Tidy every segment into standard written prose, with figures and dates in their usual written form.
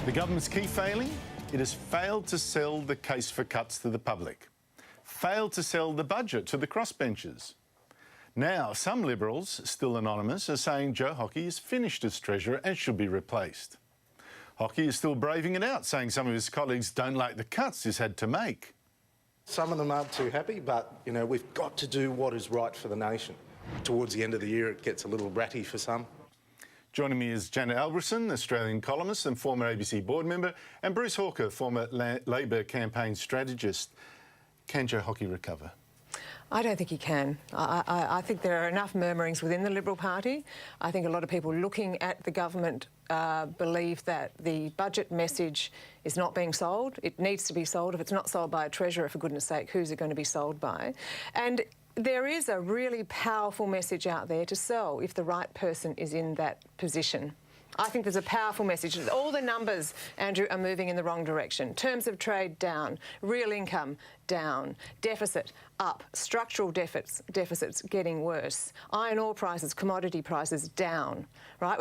The government's key failing? It has failed to sell the case for cuts to the public, failed to sell the budget to the crossbenchers. Now, some Liberals, still anonymous, are saying Joe Hockey is finished as Treasurer and should be replaced. Hockey is still braving it out, saying some of his colleagues don't like the cuts he's had to make. Some of them aren't too happy, but, you know, we've got to do what is right for the nation. Towards the end of the year, it gets a little ratty for some. Joining me is Janet Albrechtsen, Australian columnist and former ABC board member, and Bruce Hawker, former Labor campaign strategist. Can Joe Hockey recover? I don't think he can. I think there are enough murmurings within the Liberal Party. I think a lot of people looking at the government believe that the budget message is not being sold. It needs to be sold. If it's not sold by a Treasurer, for goodness sake, who's it going to be sold by? And there is a really powerful message out there to sell if the right person is in that position. I think there's a powerful message. All the numbers, Andrew, are moving in the wrong direction. Terms of trade down, real income down, deficit up, structural deficits getting worse, iron ore prices, commodity prices down, right?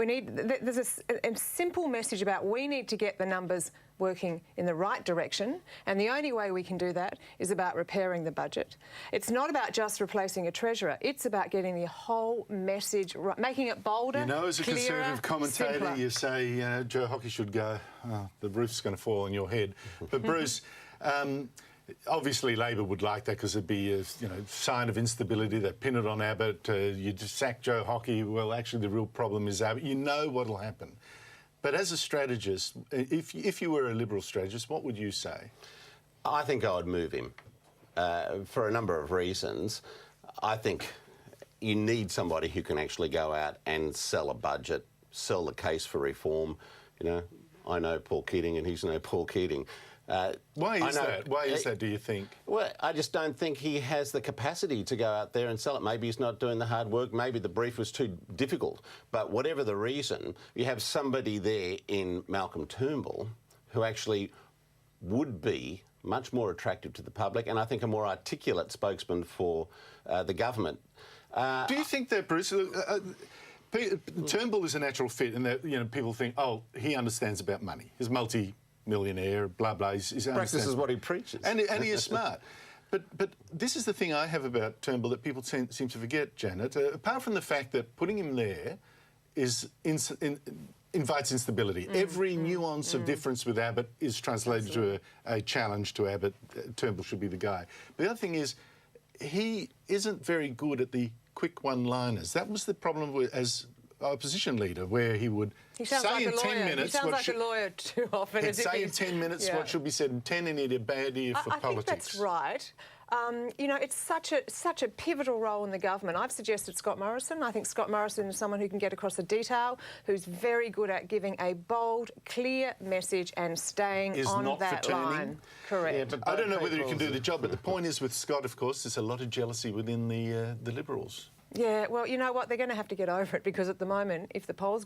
There's a simple message about we need to get the numbers working in the right direction, and the only way we can do that is about repairing the budget. It's not about just replacing a Treasurer, it's about getting the whole message right, making it bolder, You know, as a clearer, Conservative commentator, simpler. You say Joe Hockey should go. Oh, the roof's going to fall on your head. But Bruce, obviously Labor would like that because it'd be a sign of instability. They pin it on Abbott. You just sack Joe Hockey. Well, actually, the real problem is Abbott. You know what'll happen. But as a strategist, if you were a Liberal strategist, what would you say? I think I would move him for a number of reasons. I think you need somebody who can actually go out and sell a budget, sell the case for reform. You know, I know Paul Keating and he's no Paul Keating. Why is that? Why is that, do you think? Well, I just don't think he has the capacity to go out there and sell it. Maybe he's not doing the hard work. Maybe the brief was too difficult. But whatever the reason, you have somebody there in Malcolm Turnbull who actually would be much more attractive to the public and I think a more articulate spokesman for the government. Do you think that, Bruce? Turnbull is a natural fit in that people think, oh, he understands about money. He's multi-millionaire, blah blah. He practices what he preaches, and he is smart. But this is the thing I have about Turnbull that people seem to forget, Janet. Apart from the fact that putting him there invites instability. Every nuance of difference with Abbott is translated to a challenge to Abbott. Turnbull should be the guy. But the other thing is, he isn't very good at the quick one-liners. That was the problem as opposition leader, where he would say in 10 minutes... He sounds like a lawyer too often. He'd say in 10 minutes what should be said in 10, and he'd a bad idea for politics. I think that's right. It's such a pivotal role in the government. I've suggested Scott Morrison. I think Scott Morrison is someone who can get across the detail, who's very good at giving a bold, clear message and staying on that line. Correct. Yeah, but I don't know whether he can do the job, but the point is with Scott, of course, there's a lot of jealousy within the Liberals. Yeah, well, you know what? They're going to have to get over it because at the moment, if the polls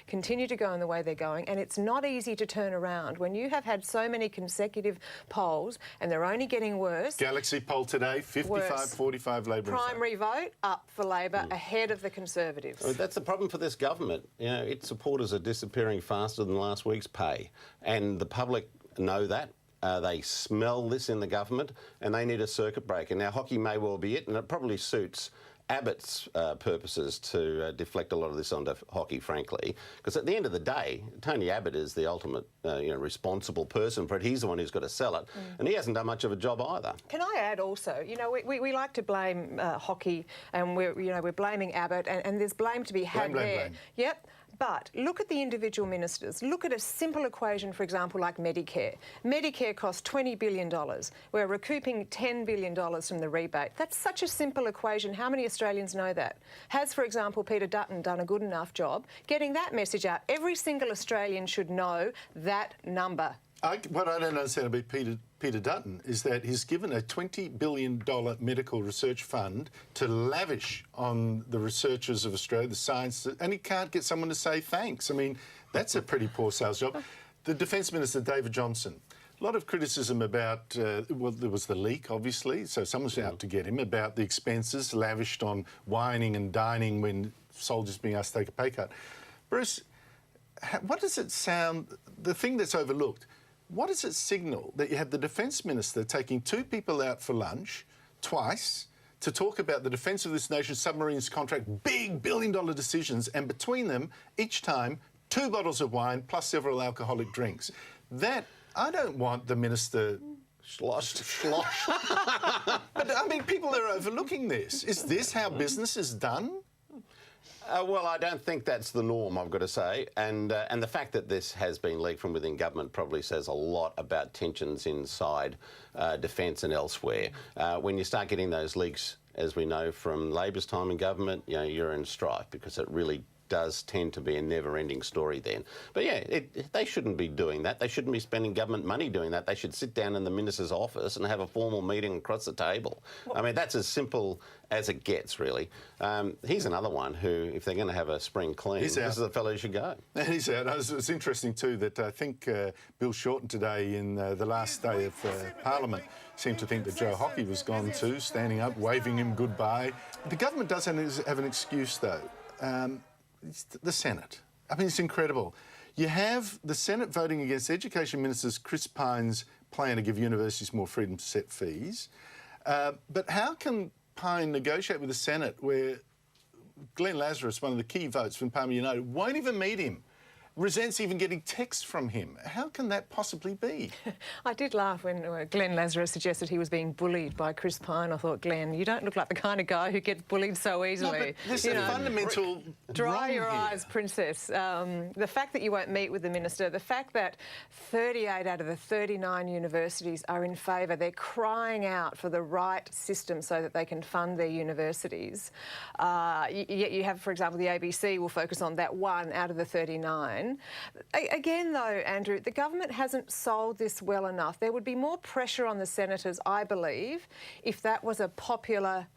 continue to go in the way they're going, and it's not easy to turn around. When you have had so many consecutive polls and they're only getting worse... Galaxy poll today, 55-45 Labor. Primary vote up for Labor ahead of the Conservatives. Well, that's the problem for this government. You know, its supporters are disappearing faster than last week's pay. And the public know that. They smell this in the government and they need a circuit breaker. Now, Hockey may well be it, and it probably suits Abbott's purposes to deflect a lot of this onto Hockey, frankly, because at the end of the day, Tony Abbott is the ultimate, responsible person for it. He's the one who's got to sell it, and he hasn't done much of a job either. Can I add also, we like to blame Hockey, and we're blaming Abbott, and there's blame to be had there. Yep. But look at the individual ministers. Look at a simple equation, for example, like Medicare. Medicare costs $20 billion. We're recouping $10 billion from the rebate. That's such a simple equation. How many Australians know that? Has, for example, Peter Dutton done a good enough job getting that message out? Every single Australian should know that number. What I don't understand about Peter Dutton is that he's given a $20 billion medical research fund to lavish on the researchers of Australia, the science, and he can't get someone to say thanks. I mean, that's a pretty poor sales job. The Defence Minister, David Johnson, a lot of criticism about, well, there was the leak, obviously, so someone's out to get him, about the expenses lavished on wining and dining when soldiers being asked to take a pay cut. Bruce, what does it sound, the thing that's overlooked, what does it signal that you have the Defence Minister taking two people out for lunch twice to talk about the defence of this nation's submarines contract, big billion-dollar decisions, and between them, each time, 2 bottles of wine plus several alcoholic drinks? That, I don't want the Minister... Slosh. But, I mean, people are overlooking this. Is this how business is done? Well, I don't think that's the norm, I've got to say. And the fact that this has been leaked from within government probably says a lot about tensions inside defence and elsewhere. When you start getting those leaks, as we know from Labor's time in government, you know, you're in strife, because it really does tend to be a never-ending story then. But yeah, they shouldn't be doing that. They shouldn't be spending government money doing that. They should sit down in the minister's office and have a formal meeting across the table. I mean, that's as simple as it gets, really. He's another one who, if they're going to have a spring clean, this is the fellow who should go. And he's out. It's interesting too that I think Bill Shorten today, in the last day of Parliament, seemed to think that Joe Hockey was gone too, standing up, waving him goodbye. The government does have an excuse, though. It's the Senate. I mean, it's incredible. You have the Senate voting against Education Minister Chris Pyne's plan to give universities more freedom to set fees. But how can Pyne negotiate with the Senate where Glenn Lazarus, one of the key votes from Parliament United, won't even meet him, resents even getting texts from him? How can that possibly be? I did laugh when Glenn Lazarus suggested he was being bullied by Chris Pyne. I thought, Glenn, you don't look like the kind of guy who gets bullied so easily. No, but there's a fundamental Dry your here. eyes, Princess. The fact that you won't meet with the minister, the fact that 38 out of the 39 universities are in favour, they're crying out for the right system so that they can fund their universities. Yet you have, for example, the ABC will focus on that 1 out of the 39. Again, though, Andrew, the government hasn't sold this well enough. There would be more pressure on the senators, I believe, if that was a popular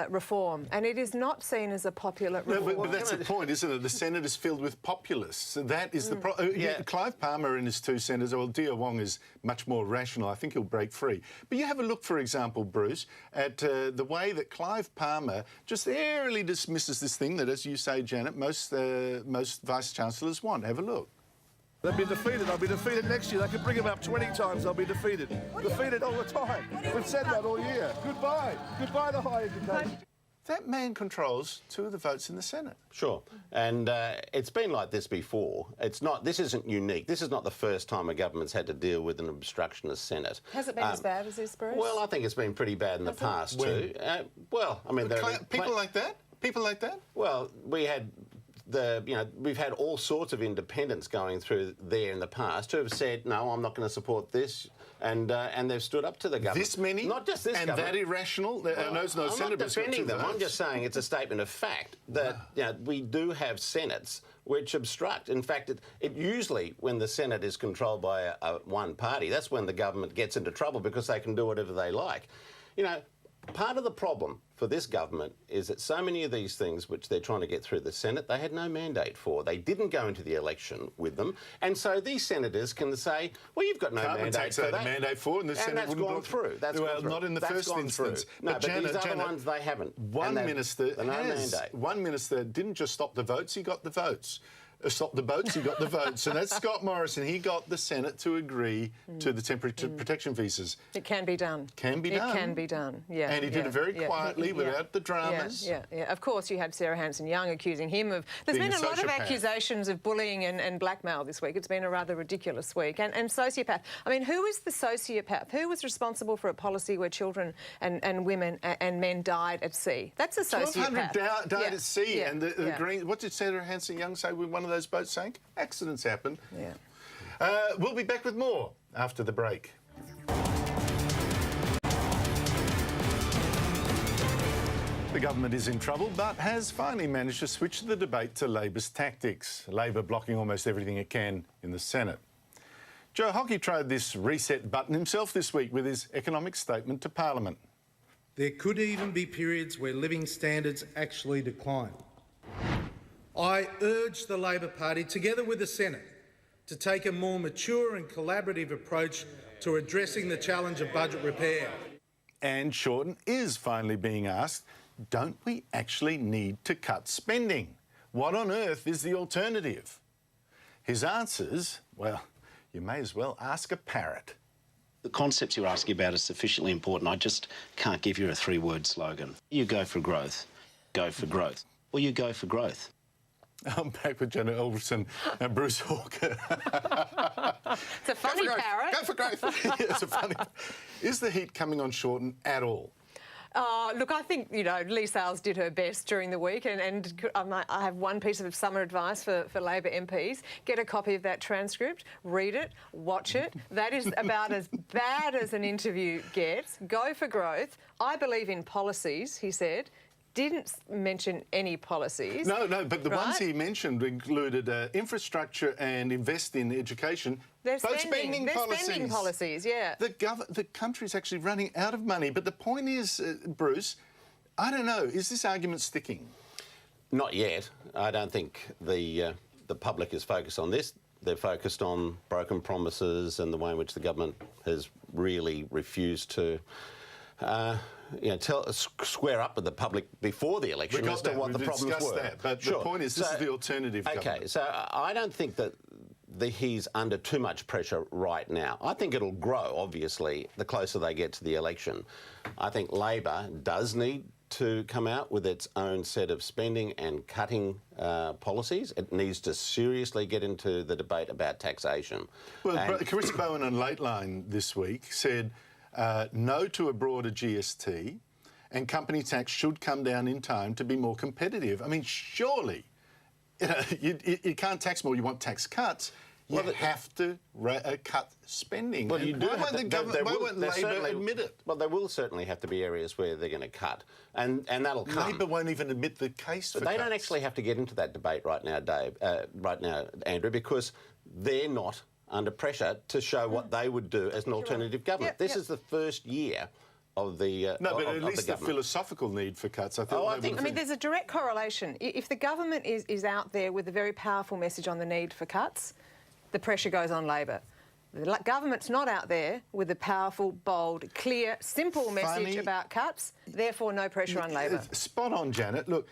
reform, and it is not seen as a popular reform. No, but that's the point, isn't it? The Senate is filled with populists. So that is the problem. Yeah. Clive Palmer and his two senators, well, Dio Wong is much more rational. I think he'll break free. But you have a look, for example, Bruce, at the way that Clive Palmer just airily dismisses this thing that, as you say, Janet, most Vice-Chancellors want. Have a look. They'll be defeated. I'll be defeated next year. They could bring them up 20 times. I'll be defeated. Defeated all the time. We've said that all year. Goodbye. Goodbye to higher education. That man controls 2 of the votes in the Senate. Sure, and it's been like this before. It's not. This isn't unique. This is not the first time a government's had to deal with an obstructionist Senate. Has it been as bad as this, Bruce? Well, I think it's been pretty bad in the past too. Well, I mean, People like that? People like that? Well, we had. We've had all sorts of independents going through there in the past who have said, no, I'm not going to support this, and they've stood up to the government. This many? Not just this and government. that irrational? Well, I'm not defending them. I'm just saying it's a statement of fact that we do have Senates which obstruct. In fact, it usually, when the Senate is controlled by one party, that's when the government gets into trouble because they can do whatever they like. You know, part of the problem for this government is that so many of these things which they're trying to get through the Senate, they had no mandate for. They didn't go into the election with them. And so these senators can say, well, you've got no mandate for that. Mandate for, and the Senate that's wouldn't gone through. That's gone through. Not in the first instance. No, but Janet, these other Janet, ones, they haven't. One minister mandate. One minister didn't just stop the votes, he got the votes. Stop the boats, he got the votes. And that's Scott Morrison. He got the Senate to agree to the temporary protection visas. It can be done. Can be done. It can be done, yeah. And he did it very quietly, without the dramas. Yeah. Of course, you had Sarah Hanson-Young accusing him of... There's been a lot of accusations of bullying and blackmail this week. It's been a rather ridiculous week. And sociopath. I mean, who is the sociopath? Who was responsible for a policy where children and women and men died at sea? That's a sociopath. 1,200 died at sea. Yeah. And the Green... What did Sarah Hanson-Young say when one of those boats sank? Accidents happen. Yeah. We'll be back with more after the break. The government is in trouble, but has finally managed to switch the debate to Labor's tactics. Labor blocking almost everything it can in the Senate. Joe Hockey tried this reset button himself this week with his economic statement to Parliament. There could even be periods where living standards actually decline. I urge the Labor Party, together with the Senate, to take a more mature and collaborative approach to addressing the challenge of budget repair. And Shorten is finally being asked, don't we actually need to cut spending? What on earth is the alternative? His answers, well, you may as well ask a parrot. The concepts you're asking about are sufficiently important. I just can't give you a three-word slogan. You go for growth, or you go for growth. I'm back with Janet Albrechtsen and Bruce Hawker. It's a funny parrot. Go for growth. Yeah, it's a funny. Is the heat coming on Shorten at all? Look, I think, Lee Sales did her best during the week, and I have one piece of summer advice for Labor MPs. Get a copy of that transcript, read it, watch it. That is about as bad as an interview gets. Go for growth. I believe in policies, he said. Didn't mention any policies. No, but the ones he mentioned included infrastructure and invest in education. They're spending policies. Spending policies, yeah. The country's actually running out of money. But the point is, Bruce, I don't know, is this argument sticking? Not yet. I don't think the public is focused on this. They're focused on broken promises and the way in which the government has really refused to square up with the public before the election as to what the problems were. That, but the point is, this is the alternative government. Okay, so I don't think that he's under too much pressure right now. I think it'll grow, obviously, the closer they get to the election. I think Labor does need to come out with its own set of spending and cutting policies. It needs to seriously get into the debate about taxation. Well, Chris Bowen on Lateline this week said no to a broader GST, and company tax should come down in time to be more competitive. I mean, surely, you can't tax more. You want tax cuts. You have to cut spending. Well, you do. Why won't Labor admit it? Well, there will certainly have to be areas where they're going to cut, and that'll come. Labor won't even admit the case for But they cuts. don't actually have to get into that debate right now, Andrew, because they're not under pressure to show what they would do as an alternative government. This is the first year of the No, but at least the philosophical need for cuts. I mean, there's a direct correlation. If the government is out there with a very powerful message on the need for cuts, the pressure goes on Labor. The government's not out there with a powerful, bold, clear, simple message about cuts, therefore no pressure on Labor. Spot on, Janet. Look,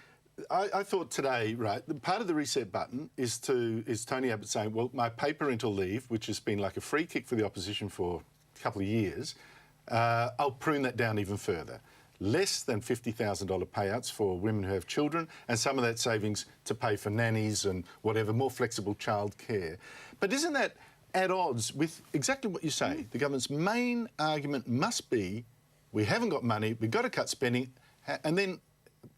I thought today, right, part of the reset button is Tony Abbott saying, well, my paid parental leave, which has been like a free kick for the opposition for a couple of years, I'll prune that down even further. Less than $50,000 payouts for women who have children, and some of that savings to pay for nannies and whatever, more flexible childcare. But isn't that at odds with exactly what you say? The government's main argument must be, we haven't got money, we've got to cut spending, and then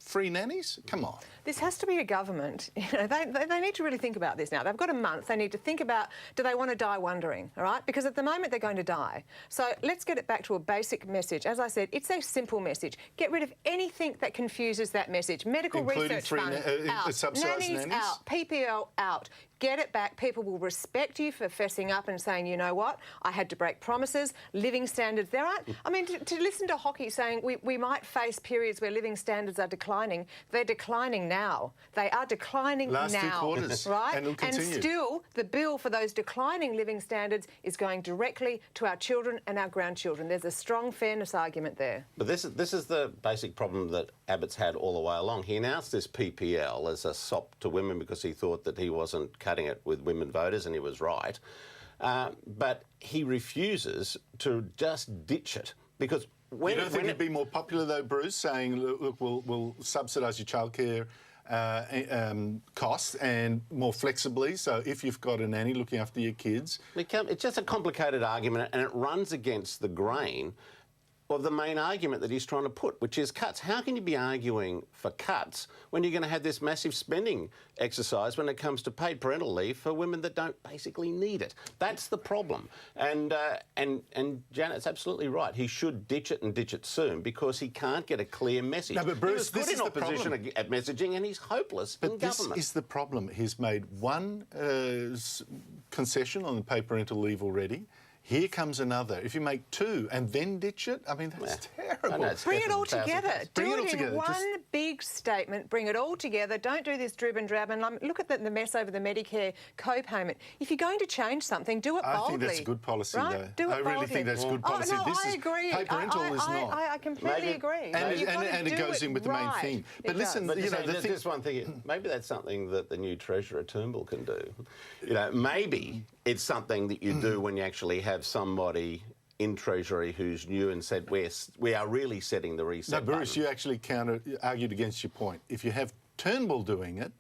free nannies? Come on. This has to be a government. They need to really think about this now. They've got a month. They need to think about, do they want to die wondering, all right? Because at the moment, they're going to die. So let's get it back to a basic message. As I said, it's a simple message. Get rid of anything that confuses that message. Medical research fund out. Nannies out. PPL out. Get it back. People will respect you for fessing up and saying, you know what, I had to break promises. Living standards, there aren't... I mean, to listen to Hockey saying we might face periods where living standards are declining, they're declining now. They are declining Last now. 2 quarters. Right? And it'll continue. And still, the bill for those declining living standards is going directly to our children and our grandchildren. There's a strong fairness argument there. But this is the basic problem that Abbott's had all the way along. He announced this PPL as a sop to women because he thought that he wasn't cutting it with women voters, and he was right. But he refuses to just ditch it because when... You don't think it'd be more popular, though, Bruce, saying, look, we'll subsidise your childcare costs and more flexibly, so if you've got a nanny looking after your kids... It's just a complicated argument, and it runs against the grain of the main argument that he's trying to put, which is cuts. How can you be arguing for cuts when you're going to have this massive spending exercise when it comes to paid parental leave for women that don't basically need it? That's the problem. And Janet's absolutely right. He should ditch it and ditch it soon because he can't get a clear message. No, but Bruce, he was good in opposition at messaging, and he's hopeless in government. This is the problem. He's made one concession on the paid parental leave already. Here comes another. If you make 2 and then ditch it, I mean, that's terrible. Bring it all together. Do it in one big statement, bring it all together, don't do this drib and drab, and look at the mess over the Medicare co-payment. If you're going to change something, do it boldly. I think that's a good policy, right? though. Do it I really boldly. think that's good policy. Oh, no, This I is agree. Paid Parental is not. I completely agree. And it goes in with the main theme. But listen, But you know, there's just one thing. Maybe that's something that the new Treasurer Turnbull can do. You know, maybe it's something that you do when you actually have somebody in Treasury who's new and said, we are really setting the reset No, Bruce, button. you actually argued against your point. If you have Turnbull doing it,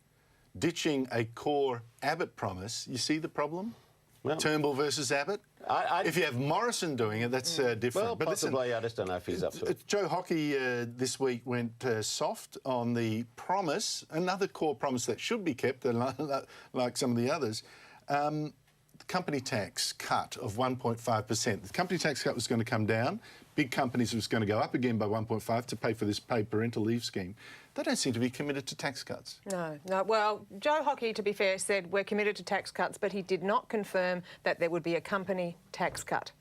ditching a core Abbott promise, you see the problem? Well, Turnbull versus Abbott? If you have Morrison doing it, that's different. Well, but listen, possibly. I just don't know if he's up to it. Joe Hockey this week went soft on the promise, another core promise that should be kept, like some of the others. The company tax cut of 1.5%. The company tax cut was going to come down. Big companies was going to go up again by 1.5 to pay for this paid parental leave scheme. They don't seem to be committed to tax cuts. No. Well, Joe Hockey, to be fair, said we're committed to tax cuts, but he did not confirm that there would be a company tax cut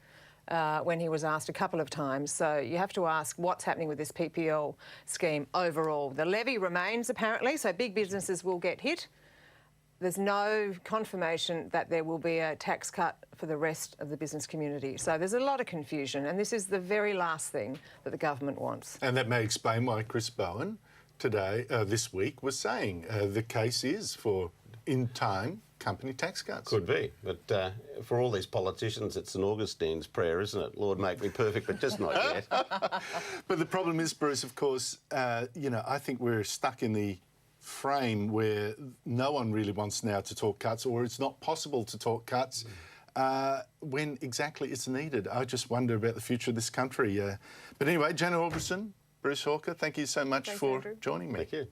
when he was asked a couple of times. So you have to ask what's happening with this PPL scheme overall. The levy remains, apparently, so big businesses will get hit. There's no confirmation that there will be a tax cut for the rest of the business community. So there's a lot of confusion, and this is the very last thing that the government wants. And that may explain why Chris Bowen this week was saying the case is for, in time, company tax cuts. Could be, but for all these politicians, it's an Augustine's prayer, isn't it? Lord, make me perfect, but just not yet. But the problem is, Bruce, of course, you know, I think we're stuck in the frame where no one really wants now to talk cuts, or it's not possible to talk cuts when exactly it's needed. I just wonder about the future of this country. But anyway, Janet Albrechtsen, Bruce Hawker, thank you so much for joining me. Thank you.